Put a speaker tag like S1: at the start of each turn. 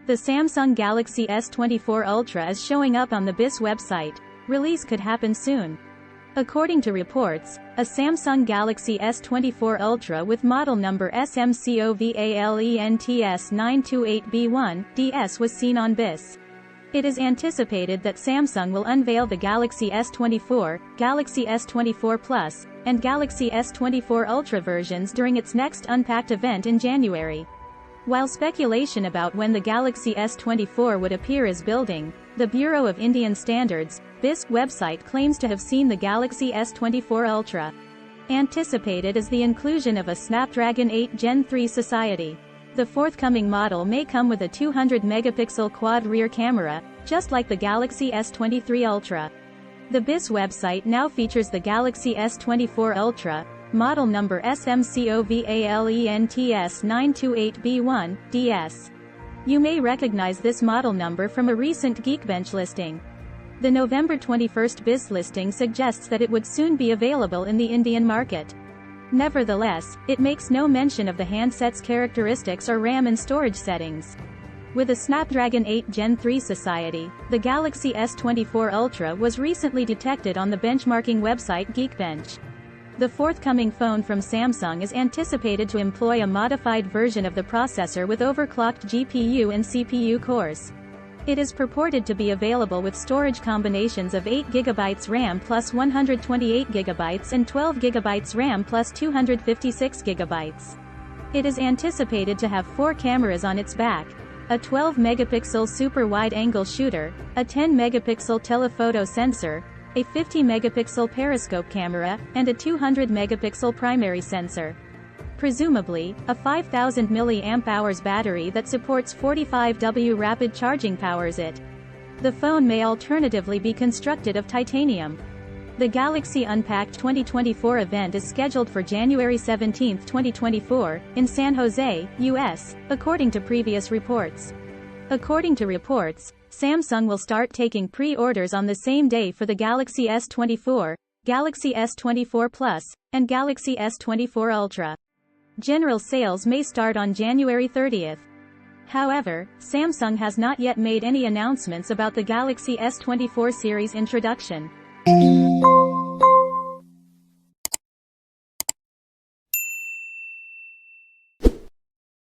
S1: The Samsung Galaxy S24 Ultra is showing up on the BIS website. Release could happen soon. According to reports, a Samsung Galaxy S24 Ultra with model number SMCOVALENTS928B1 DS was seen on BIS. It is anticipated that Samsung will unveil the Galaxy S24, Galaxy S24 Plus, and Galaxy S24 Ultra versions during its next Unpacked event in January. While speculation about when the Galaxy S24 would appear is building, the Bureau of Indian Standards, BIS, website claims to have seen the Galaxy S24 Ultra. Anticipated is the inclusion of a Snapdragon 8 Gen 3 Society. The forthcoming model may come with a 200-megapixel quad rear camera, just like the Galaxy S23 Ultra. The BIS website now features the Galaxy S24 Ultra, model number SMCOVALENTS928B1 DS. You may recognize this model number from a recent Geekbench listing. The November 21 BIS listing suggests that it would soon be available in the Indian market. Nevertheless, it makes no mention of the handset's characteristics or RAM and storage settings. With a Snapdragon 8 Gen 3 Society, the Galaxy S24 Ultra was recently detected on the benchmarking website Geekbench. The forthcoming phone from Samsung is anticipated to employ a modified version of the processor with overclocked GPU and CPU cores. It is purported to be available with storage combinations of 8GB RAM plus 128GB and 12GB RAM plus 256GB. It is anticipated to have 4 cameras on its back: a 12-megapixel super wide-angle shooter, a 10-megapixel telephoto sensor, a 50-megapixel periscope camera, and a 200-megapixel primary sensor. Presumably, a 5000 mAh battery that supports 45W rapid charging powers it. The phone may alternatively be constructed of titanium. The Galaxy Unpacked 2024 event is scheduled for January 17, 2024, in San Jose, US, according to previous reports. According to reports, Samsung will start taking pre-orders on the same day for the Galaxy S24, Galaxy S24 Plus, and Galaxy S24 Ultra. General sales may start on January 30. However, Samsung has not yet made any announcements about the Galaxy S24 series introduction.